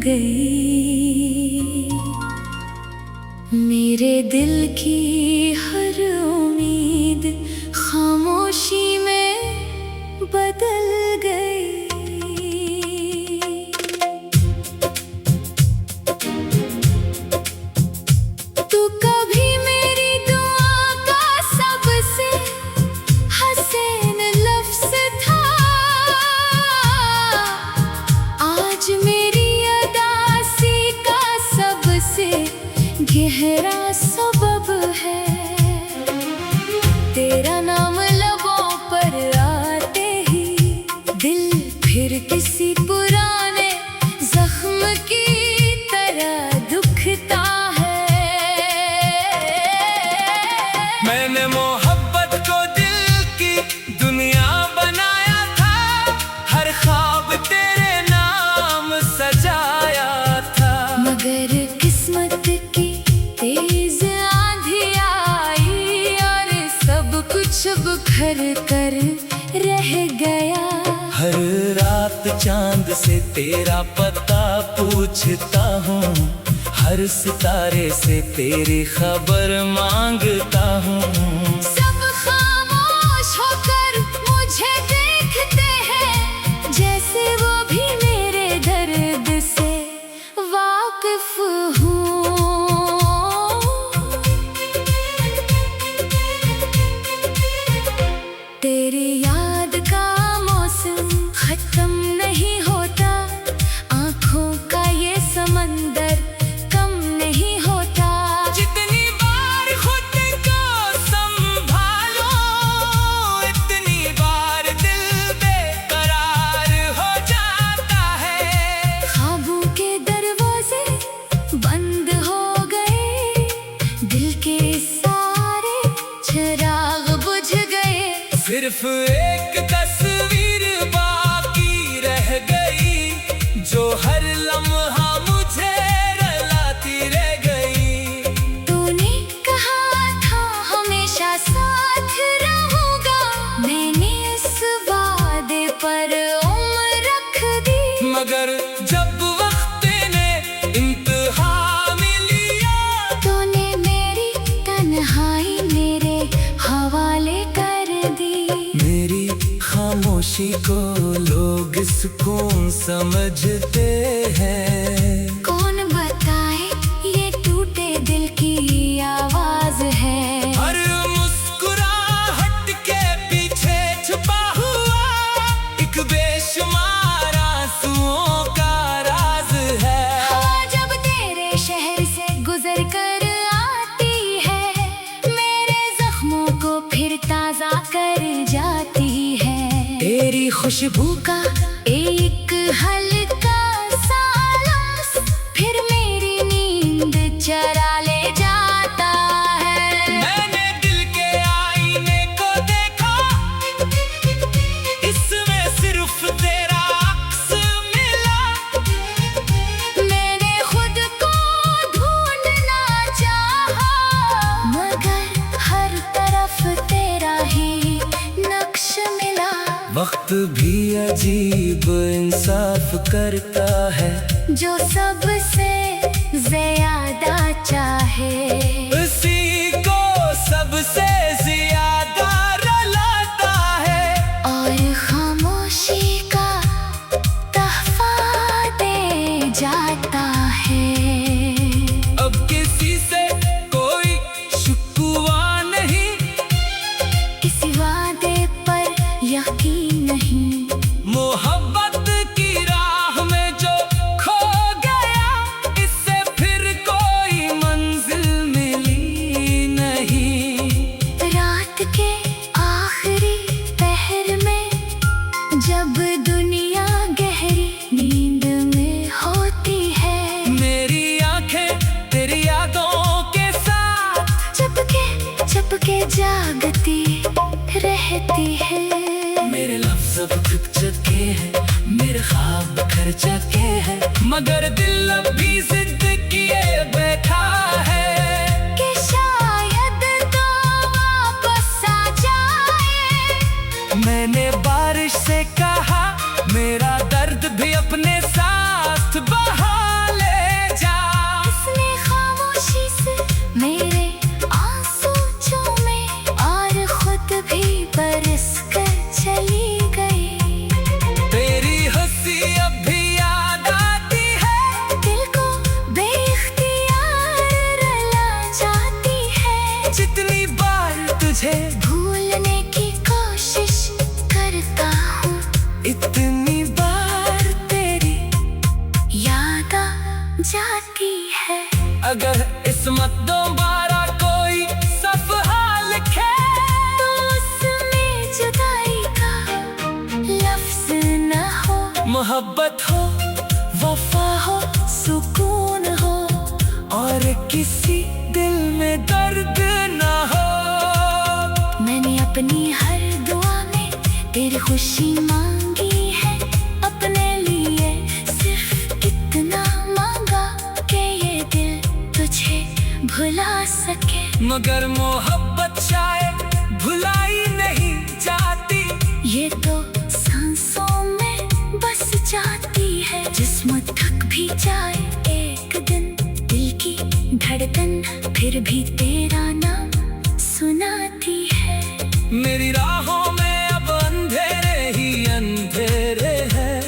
गई। मेरे दिल की हर उम्मीद खामोशी में बदल गई। तू कभी मेरी दुआ का सबसे हसीन लफ्ज़ था, आज मेरी उदासी का सबसे गहरा सबब है। तेरा नाम लबों पर आते ही दिल फिर किसी पुराने जख्म की तरह दुखता है। मैंने मोहब्बत को दिल की दुनिया बनाया था, हर ख्वाब तेरे नाम सजाया था। मगर किस्मत की तेज आंधी आई और सब कुछ बिखर कर रह गया। हर रात चांद से तेरा पता पूछता हूँ, हर सितारे से तेरी खबर मांगता हूँ। सब खामोश होकर मुझे देखते हैं, जैसे वो भी मेरे दर्द से वाकिफ हूँ। तेरी याद का मौसम खत्म नहीं होता, आँखों का ये समंदर कम नहीं होता। जितनी बार खुद को संभालो, इतनी बार दिल बेकरार हो जाता है। ख्वाबों के दरवाजे बंद हो गए, दिल के सारे चिराग बुझ गए। सिर्फ एक तस्वीर बाकी रह गई, जो हर लम्हा मुझे रुलाती रह गई। तूने कहा था हमेशा साथ रहूंगा, मैंने इस वादे पर उम्र रख दी। मगर जब वक्त ने इम्तिहान लिया, तूने मेरी तन्हाई मेरे हवाले कर दी। मेरी खामोशी को लोग सुकून समझते हैं। कौन बताए ये टूटे दिल की आवाज है। हर मुस्कुराहट के पीछे छुपा हुआ एक बेशुमार आंसुओं का राज है। हवा जब तेरे शहर से गुजर कर आती है, मेरे जख्मों को फिर ताजा कर जाती है। तेरी खुशबू का एक हल्का सा लम्स फिर मेरी नींद चरा ले जाता है। मैंने दिल के आईने को देखा, इसमें सिर्फ तेरा अक्स मिला। मैंने खुद को ढूंढना चाहा, मगर हर तरफ तेरा ही नक्श मिला। वक्त भी अजीब इंसाफ करता है, जो सबसे ज्यादा चाहे उसी को सबसे ज्यादा रुलाता है। और खामोशी का तहफा दे जाता है। अब किसी से कोई शिकवा नहीं, किसी वादे पर यकीन नहीं। मोहब्बत की राह में जो खो गया, इससे फिर कोई मंजिल मिली नहीं। रात के आखिरी पहर में जब दुनिया गहरी नींद में होती है, मेरी आंखें तेरी यादों के साथ चुपके जागती रहती है। मेरे लफ्ज़ अब थक चुके हैं, मेरे ख्वाब बिखर चुके हैं, मगर दिल अब भी जिद किए बैठा है कि शायद तो वापस आ जाए। मैंने बारिश से कहा, मेरा दर्द भी अपने साथ बहा जितनी बार तुझे भूलने की कोशिश करता हूँ, इतनी बार तेरी याद आ जाती है। अगर इसमत दोबारा कोई सफहा लिखे तो उसमें जुदाई का लफ्ज न हो। मोहब्बत हो, वफा हो, सुकून हो, और किसी दिल में दर्द ना हो। मैंने अपनी हर दुआ में तेरी खुशी मांगी है, अपने लिए सिर्फ इतना मांगा कि ये दिल तुझे भुला सके। मगर मोहब्बत शायद भुलाई नहीं जाती, ये तो सांसों में बस जाती है। जिस्म थक भी जाए एक दिन, दिल की धड़कन फिर भी तेरा नाम सुनाती है। मेरी राहों में अब अंधेरे ही अंधेरे हैं,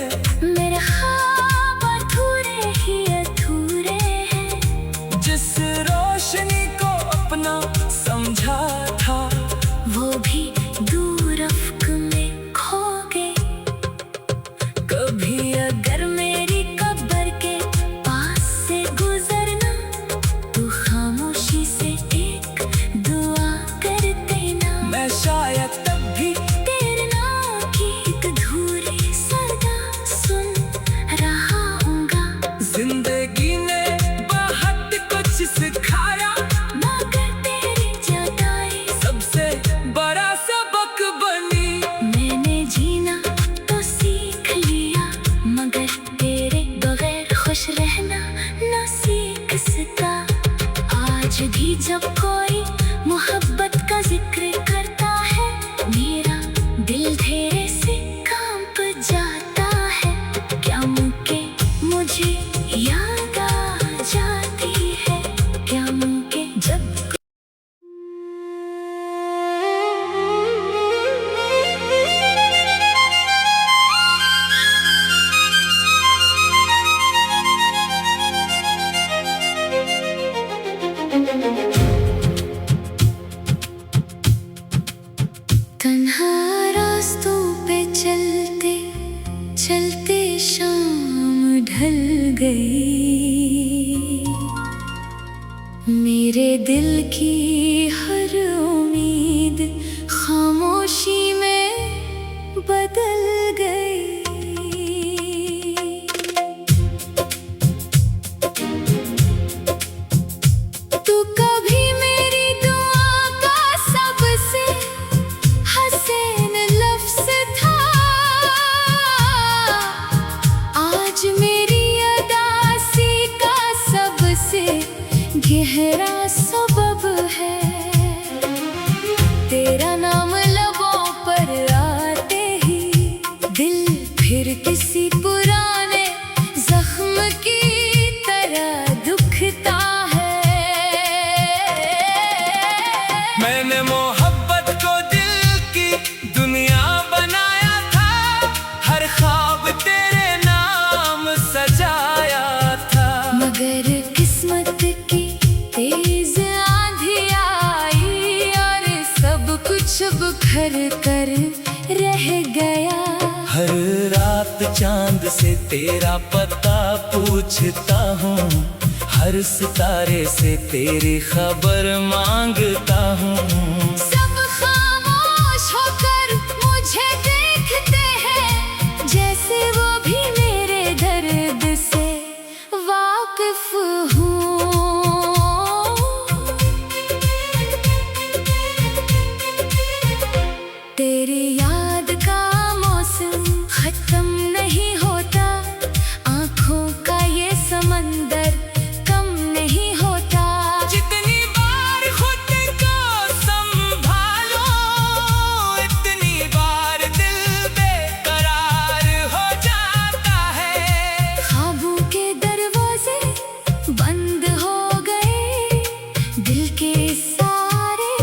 मेरे ख्वाब अधूरे ही अधूरे हैं। जिस रोशनी को अपना समझा था, वो भी दूर अफ्क में खो गए। कभी अगर मेरी कब्र के पास से गुजरना, तो खामोशी से एक दुआ कर देना। मैं शायद तब भी तेरे नाम की एक अधूरी सदा सुन रहा हूँगा। जिंदगी ने बहुत कुछ सिखाया, मगर तेरी जुदाई सबसे बड़ा सबक बनी। मैंने जीना तो सीख लिया, मगर तेरे बगैर खुश रहना न सीख सका। आज भी जब कोई मोहब्बत का जिक्र करता है, मेरा दिल धीरे से कांप जाता है। क्या मुमकिन मुझे याद आ जाती है, क्या मुमकिन जब तन्हा रास्तों पे चलते चलते शाम ढल गई। मेरे दिल की हर उम्मीद खामोशी में बदल गई। तू कभी मेरी दुआ का सबसे हसीन लफ्ज़ था, आज मेरी अदासी का सबसे गहरा सबब है। तेरा नाम लबों पर आते ही दिल फिर किसी पुराने जख्म की तरह दुखता है। मैंने मोहब्बत को दिल की दुनिया बनाया था, हर ख्वाब तेरे नाम सजाया था। मगर किस्मत की तेज आंधी आई और सब कुछ बिखर कर रह गया। हर रात चांद से तेरा पता पूछता हूँ, हर सितारे से तेरी खबर मांगता हूँ। सब खामोश होकर मुझे देखते हैं, जैसे वो भी मेरे दर्द से वाकिफ हूँ। तेरी याद का मौसम खत्म नहीं होता, आँखों का ये समंदर कम नहीं होता। जितनी बार खुद को संभालो, इतनी बार दिल बेकरार हो जाता है। ख्वाबों के दरवाजे बंद हो गए, दिल के सारे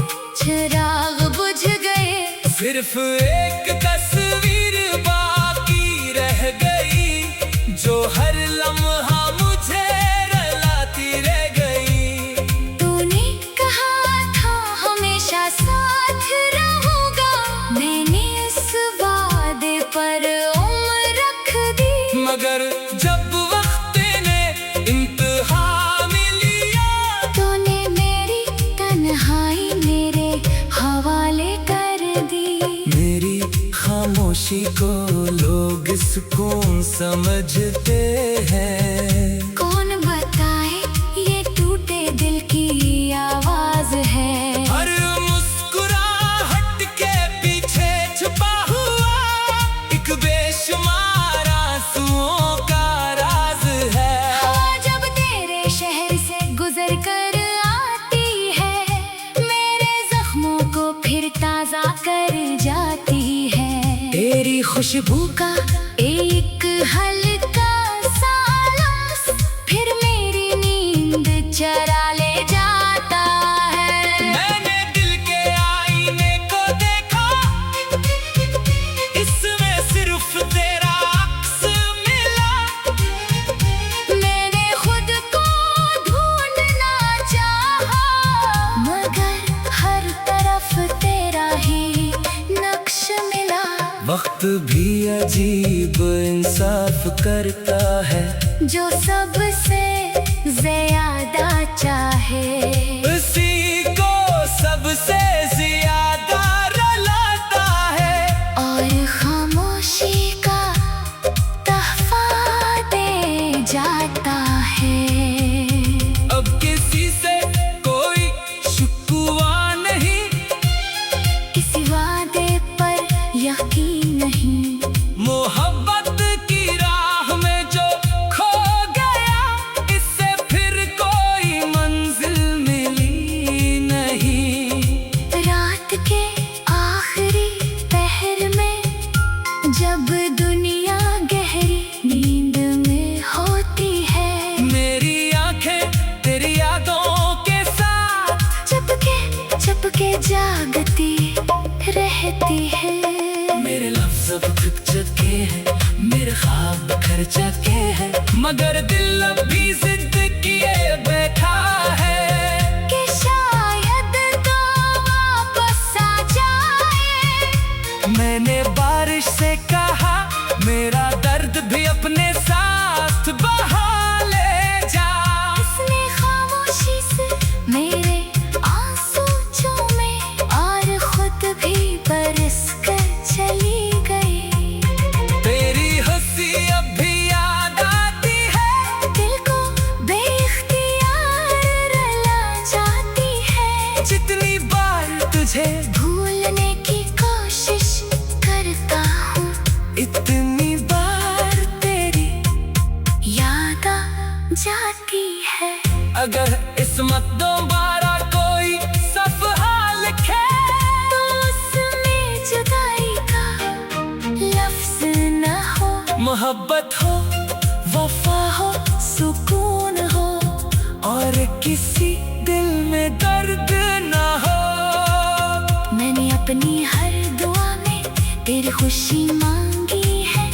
चिराग बुझ गए। सिर्फ एक तस्वीर बाकी रह गई, जो हर लम्हा मुझे रुलाती रह गई। तूने कहा था खामोशी को लोग सुकून समझते हैं। कौन बताए ये टूटे दिल की आवाज है। हर मुस्कुराहट के पीछे छुपा हुआ एक बेशुमार आंसुओं का राज है। हवा जब तेरे शहर से गुजर कर आती है, मेरे जख्मों को फिर ताजा कर जाती है। तेरी खुशबू का एक हल्का सा लम्स फिर मेरी नींद चरा ले जाता है। मैंने दिल के आईने को देखा, इसमें सिर्फ तेरा अक्स मिला। मैंने खुद को ढूंढना चाहा, मगर हर तरफ तेरा ही नक्श मिला। वक्त भी अजीब इंसाफ करता है, जो सबसे ज्यादा चाहे उसी को सबसे ज्यादा रुलाता है। और खामोशी का तहफा दे जाता है। अब किसी से कोई शिकवा नहीं, किसी वादे पर यकीन नहीं। मोहब्बत की राह में जो खो गया, इससे फिर कोई मंजिल मिली नहीं। रात के आखिरी पहर में जब दुनिया गहरी नींद में होती है, मेरी आंखें तेरी यादों के साथ चपके जागती रहती है। मेरे लफ्ज़ अब थक चुके हैं, मेरे ख्वाब बिखर चुके हैं, मगर दिल अब भी जिद किए बैठा है कि शायद तो वापस आ जाए। मैंने बारिश से कहा, मेरा दर्द भी अपने साथ बहा ले जा। उसने खामोशी से मेरे आंसू चूमे और खुद भी बरस कर चली गई। तेरी हंसी अब भी याद आती है, दिल को बेइख्तियार रुला जाती है। जितनी बार तुझे भूलने की कोशिश करता हूँ, इतनी बार तेरी याद आ जाती है। अगर इसमत दोबारा कोई सफहा लिखे, तो उसमें जुदाई का लफ्ज न हो। मोहब्बत हो, वफा हो, सुकून हो, और किसी दिल में दर्द ना हो। मैंने अपनी हर दुआ में तेरी खुशी मांगी है,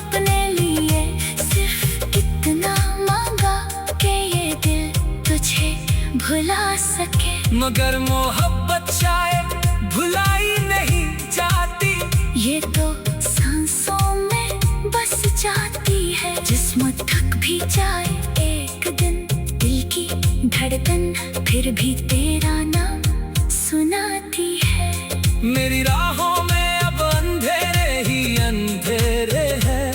अपने लिए सिर्फ इतना मांगा कि ये दिल तुझे भुला सके। मगर मोहब्बत शायद भुलाई नहीं जाती, ये तो सांसों में बस जाती है। जिस्म थक भी जाए एक दिन, दिल की धड़कन फिर भी तेरा नाम सुनाती है। मेरी राहों में अब अंधेरे ही अंधेरे हैं,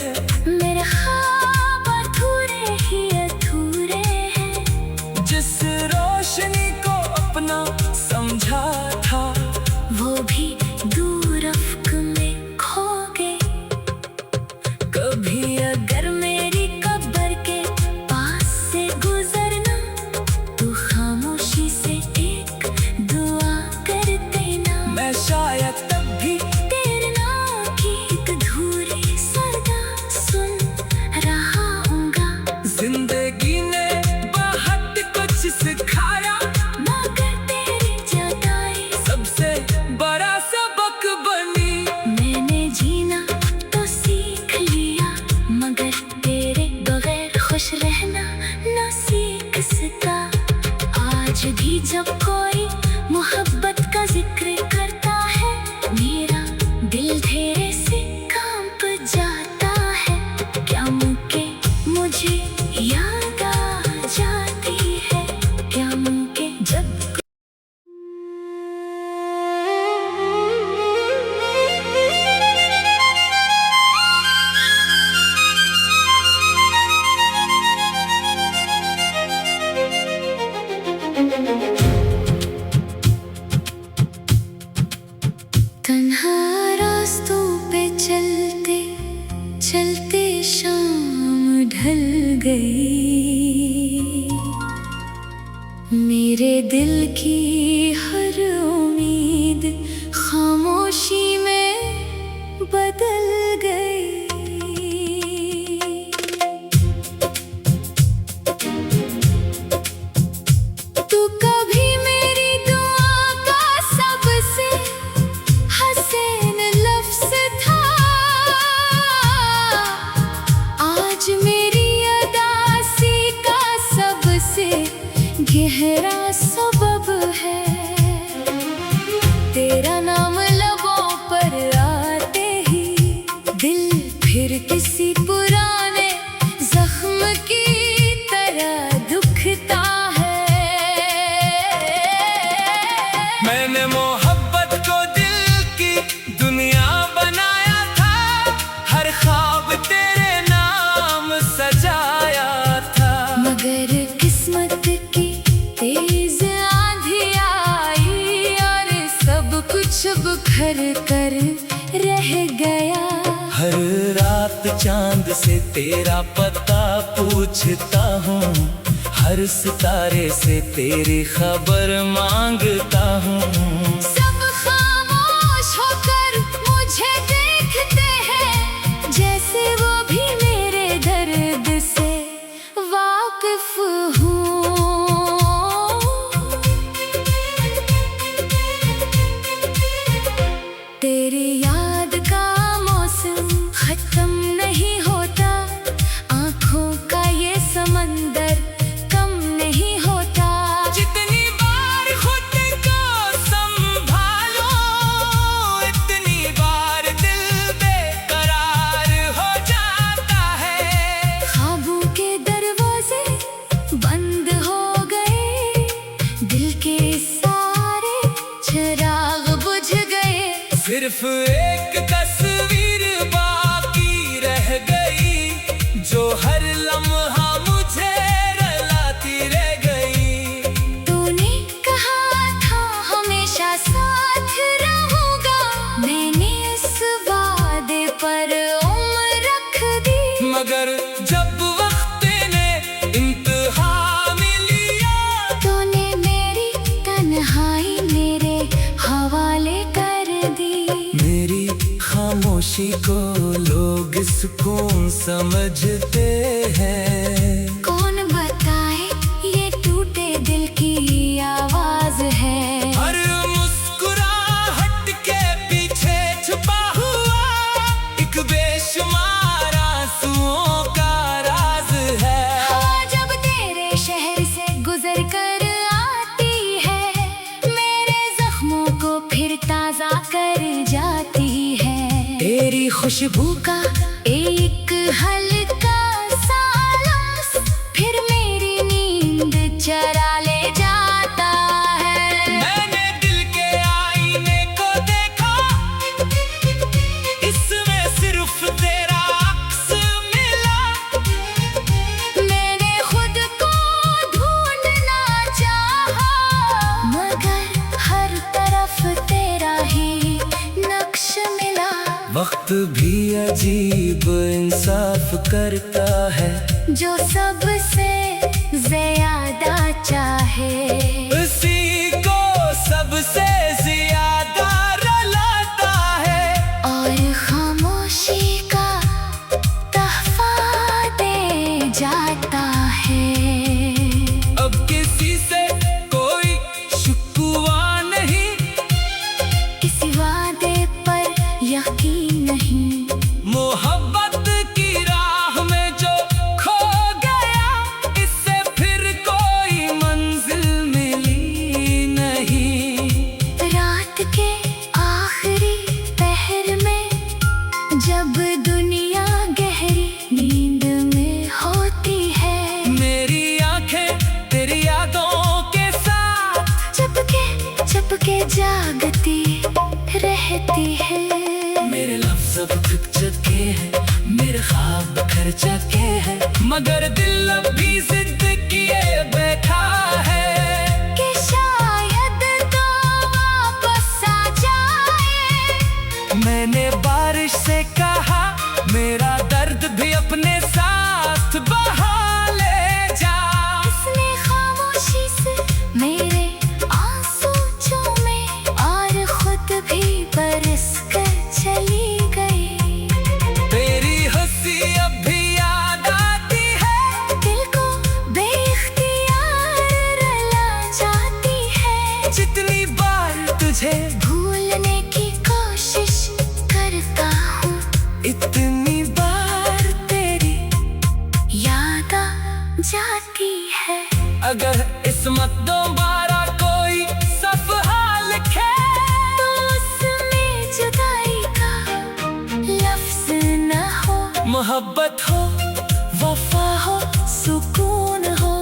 मेरे ख्वाब अधूरे ही अधूरे हैं। जिस रोशनी को अपना समझा था, वो भी दूर अफ्क में खो गए। कभी अगर मेरी कब्र के पास से गुजरना, तू खामोशी से एक दुआ कर देना। मैं शायद तब भी तेरे नाम की एक अधूरी सदा सुन रहा हूँगा। जिंदगी ने बहुत कुछ सिखाया, मगर तेरी जुदाई सबसे बड़ा सबक बनी। मैंने जीना तो सीख लिया, मगर तेरे बगैर खुश रहना न सीख सका। आज भी जब कोई मोहब्बत का जिक्र करता है, तेरा नाम लबों पर आते ही दिल फिर किसी पुराने जख्म की तरह दुखता है। मैंने मोहब्बत को दिल की दुनिया बनाया था, हर ख्वाब तेरे नाम सजाया था। मगर किस्मत की तेज आंधी आई और सब कुछ बिखर कर रह गया। हर रात चांद से तेरा पता पूछता हूँ, हर सितारे से तेरी खबर मांगता हूँ। सब खामोश होकर मुझे देखते हैं, जैसे वो भी मेरे दर्द से वाकिफ हूँ। तेरी याद का मौसम खत्म नहीं होता, आँखों का ये समंदर कम नहीं होता। जितनी बार खुद को संभालो, इतनी बार दिल बेकरार हो जाता है। ख्वाबों के दरवाजे बंद हो गए, दिल के सारे चिराग बुझ गए। सिर्फ एक तस्वीर बाकी रह गई, जो हर लम्हा मुझे रुलाती रह गई। तूने कहा था हमेशा साथ रहूंगा, मैंने इस वादे पर उम्र रख दी। मगर जब वक्त ने इम्तिहान लिया, तूने मेरी तन्हाई मेरे हवाले कर दी। मेरी खामोशी को लोग सुकून समझते हैं। कौन बताए ये टूटे दिल की आवाज है। हर मुस्कुराहट के पीछे छुपा हुआ एक बेशुमार आंसुओं का राज है। हवा जब तेरे शहर से गुजर कर आती है, मेरे जख्मों को फिर ताजा कर जाती है। तेरी खुशबू का एक हल्का सा लम्स फिर मेरी नींद चरा ले जाता है। मैंने दिल के आईने को देखा, इसमें सिर्फ तेरा अक्स मिला। मैंने खुद को ढूंढना चाहा, मगर हर तरफ तेरा ही नक्श मिला। वक्त भी अजीब इंसाफ करता है, जो सबसे ज्यादा चाहे उसी को सबसे ज्यादा रुलाता है। और खामोशी का तहफा दे जाता है। अब किसी से कोई शिकवा नहीं, किसी वादे पर यकीन नहीं। मोहब्बत की राह में जो खो गया, इससे फिर कोई मंजिल मिली नहीं। रात के आखिरी पहर में जब दुनिया गहरी नींद में होती है, मेरी आंखें तेरी यादों के साथ चुपके जागती रहती है। मेरे लफ्ज़ अब थक चुके हैं, मेरे ख्वाब बिखर चुके हैं, मगर दिल अब भी जिद किए बैठा है कि शायद तो वापस आ जाए। मैंने बारिश से कहा, मेरा दर्द भी अपने साथ बहा ले जा। उसने खामोशी से मेरे आंसू चूमे और खुद भी बरस कर चली गई। तेरी हंसी अब भी याद आती है, दिल को बेइख्तियार मोहब्बत हो, वफा हो, सुकून हो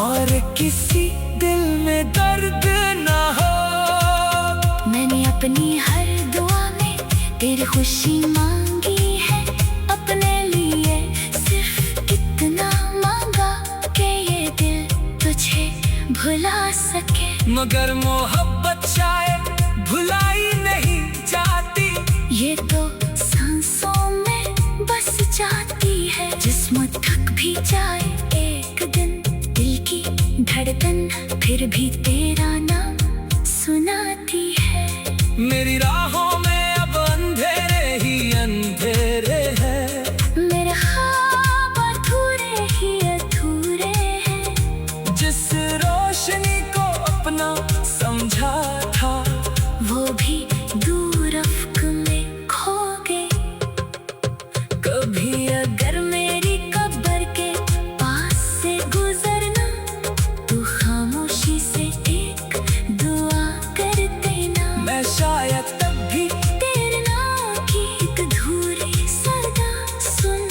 और किसी दिल में दर्द ना हो। मैंने अपनी हर दुआ में तेरी खुशी मांगी है, अपने लिए सिर्फ इतना मांगा कि ये दिल तुझे भुला सके। मगर मोहब्बत शायद भुलाई नहीं जाती, ये तो सांसों में बस जाती है। जिस्म थक भी जाए एक दिन, दिल की धड़कन फिर भी तेरा नाम सुनाती है। मेरी राहों में अब अंधेरे ही अंधेरे हैं, मेरे ख्वाब अधूरे ही अधूरे हैं। जिस रोशनी को अपना समझा था वो भी दूर अफ्क में खो गए। कभी अगर मेरी कब्र के पास से गुजरना, तू खामोशी से एक दुआ कर देना। मैं शायद तब भी तेरे नाम की एक अधूरी सदा सुन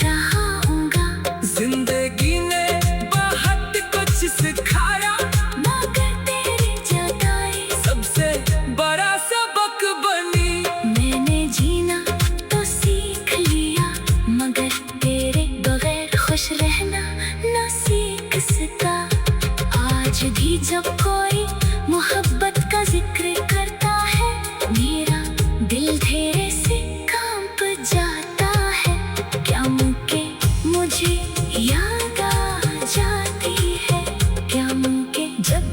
रहा हूँगा। जिंदगी ने बहुत कुछ सिखाया, मगर तेरी जुदाई सबसे बड़ा सबक बनी। मैंने जीना तो सीख लिया, मगर तेरे बगैर खुश रहना न सीख सका। आज भी जब कोई मोहब्बत का जिक्र करता है, मेरा दिल धीरे से कांप जाता है। क्या मुझे मुझे याद आ जाती है, क्या मुझे जब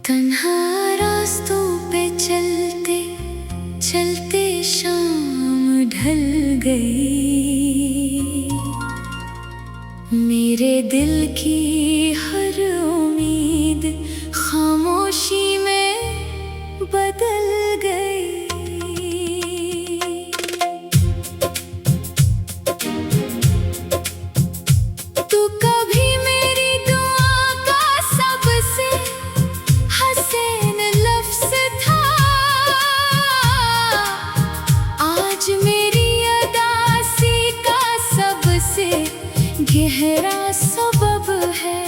तन्हा रास्तों पे चलते चलते शाम ढल गई। मेरे दिल की हर उम्मीद खामोशी में बदल गई। तू कभी मेरी दुआ का सबसे हसीन लफ्ज़ था, आज मेरी अदासी का सबसे गहरा सबब है।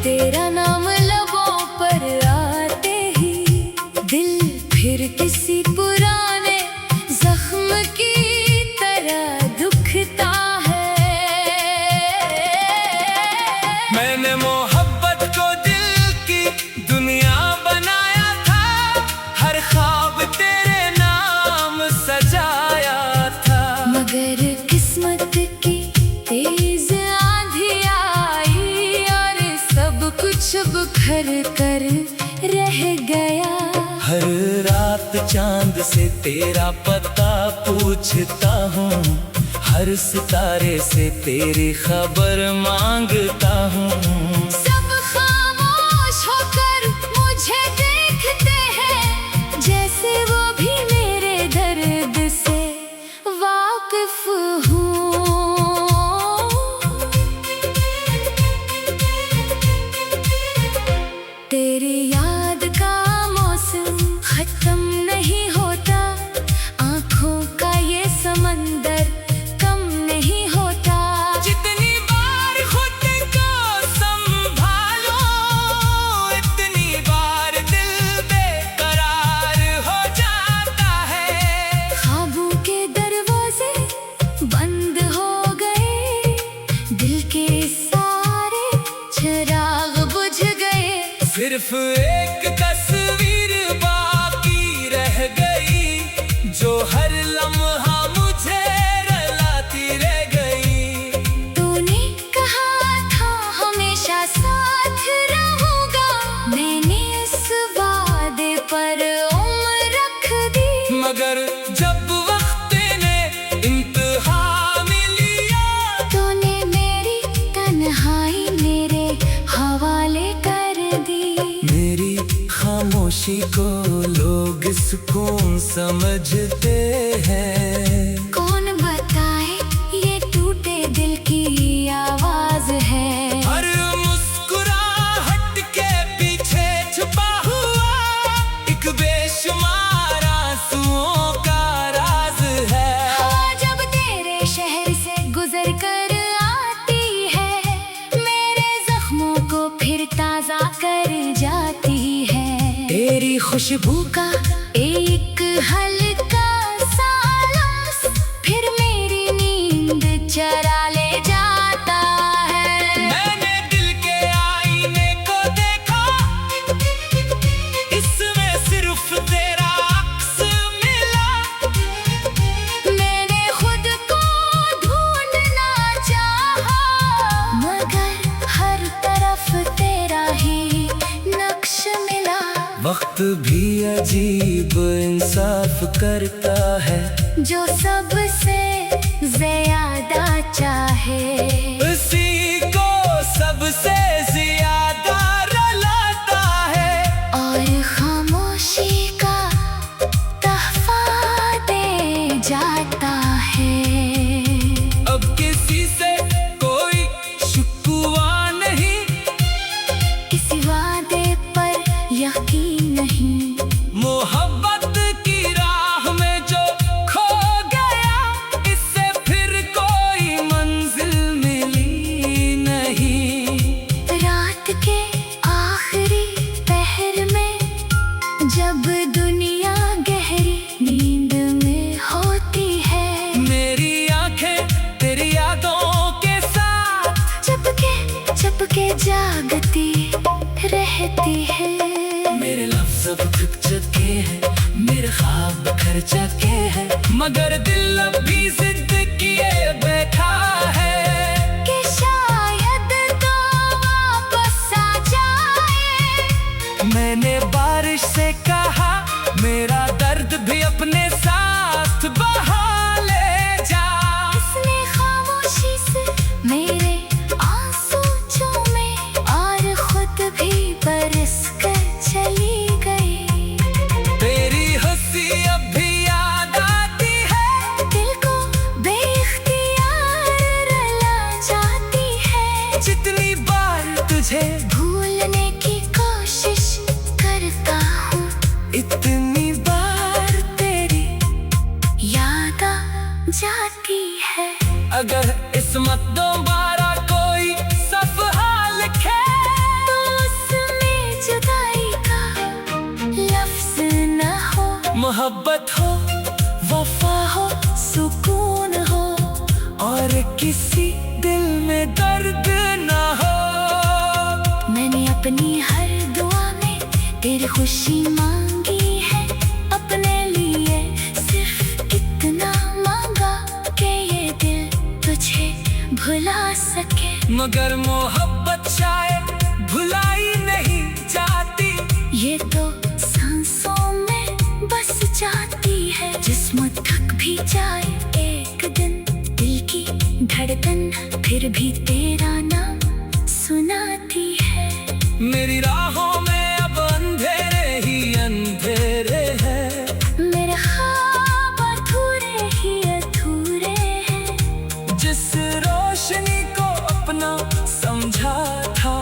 तेरा नाम लबों पर आते ही दिल फिर किसी पुराने जख्म की तरह दुखता है। मैंने मोहब्बत को दिल की दुनिया बनाया था, हर ख्वाब तेरे नाम सजाया था। मगर किस्मत की तेज आंधी आई और सब कुछ बिखर कर रह गया। हर रात चांद से तेरा पता पूछता हूँ, हर सितारे से तेरी खबर मांगता हूँ। सब खामोश होकर मुझे देखते हैं, जैसे वो भी मेरे दर्द से वाकिफ हूँ। तेरी याद का मौसम खत्म नहीं होता, आँखों का ये समंदर कम नहीं होता। जितनी बार खुद को संभालो, इतनी बार दिल बेकरार हो जाता है। ख्वाबों के दरवाजे बंद हो गए, दिल के सारे चिराग बुझ गए। सिर्फ एक तस्वीर बाकी रह गई, जो हर लम्हा मुझे रुलाती रह गई। तूने कहा था हमेशा साथ रहूंगा, मैंने इस वादे पर उम्र रख दी। मगर जब वक्त ने इंतहा में लिया, तूने मेरी तन्हाई मेरे हवाले कर दी। मेरी खामोशी को लोग सुकून समझते हैं। कौन बताए ये टूटे दिल की आवाज है। हर मुस्कुराहट के पीछे छुपा हुआ एक बेशुमार आंसुओं का राज है। हवा जब तेरे शहर से गुजर कर आती है, मेरे जख्मों को फिर ताजा कर जाती है। तेरी खुशबू का एक हल्का सा लम्स फिर मेरी नींद चरा ले जाता है। मैंने दिल के आईने को देखा, इसमें सिर्फ तेरा अक्स मिला। मैंने खुद को ढूंढना चाहा, मगर हर तरफ तेरा ही नक्श मिला। वक्त भी अजीब इंसाफ करता है, जो सबसे ज्यादा चाहे उसी को सबसे ज्यादा रुलाता है। और खामोशी का तहफा दे जाता है। अब किसी से कोई शिकवा नहीं, किसी वादे पर यकीन नहीं। मोहब्बत की राह में जो खो गया, इससे फिर कोई मंजिल मिली नहीं। रात के आखिरी पहर में जब दुनिया गहरी नींद में होती है, मेरी आंखें तेरी यादों के साथ चपके जागती रहती है। मेरे लफ्ज़ अब थक चुके हैं, मेरे ख्वाब बिखर चुके हैं, मगर दिल अब भी जिद किए बैठा है कि शायद तो वापस आ जाए। मैंने बारिश से कहा, मेरा दर्द भी अपने साथ बहा ले जा। उसने खामोशी से मेरे आंसू चूमे और खुद भी बरस कर चली गई। तेरी हंसी अब भी याद आती है, दिल को बेख्तियार रुला जाती है। जितनी बार तुझे भूलने की कोशिश करता हूँ, इतनी बार तेरी याद आ जाती है। अगर इसमत दोबारा कोई सफहा लिखे, तो उसमें जुदाई का लफ्ज न हो। मोहब्बत हो, वफा हो, सुकून हो, और किसी दिल में दर्द न हो। मैंने अपनी हर दुआ में तेरी खुशी मांगी है, अपने लिए सिर्फ इतना मांगा कि ये दिल तुझे भुला सके। मगर मोहब्बत शायद भुलाई नहीं जाती, ये तो सांसों में बस जाती है। जिस्म थक भी जाए एक दिन, दिल की धड़कन फिर भी तेरा नाम सुनाती है। मेरी राहों में अब अंधेरे ही अंधेरे हैं, मेरे ख्वाब अधूरे ही अधूरे हैं। जिस रोशनी को अपना समझा था,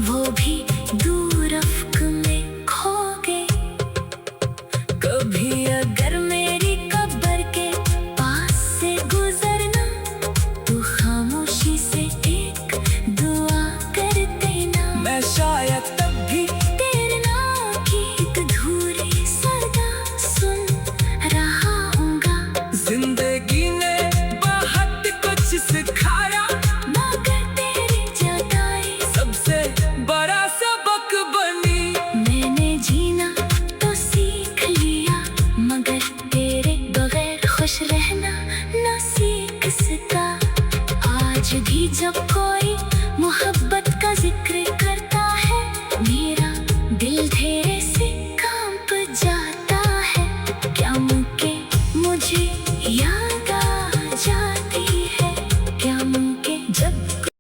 वो भी दूर अफ्क में खो गए। कभी अगर मेरी कब्र के पास से गुजरना, तो खामोशी से एक दुआ कर देना। मैं शायद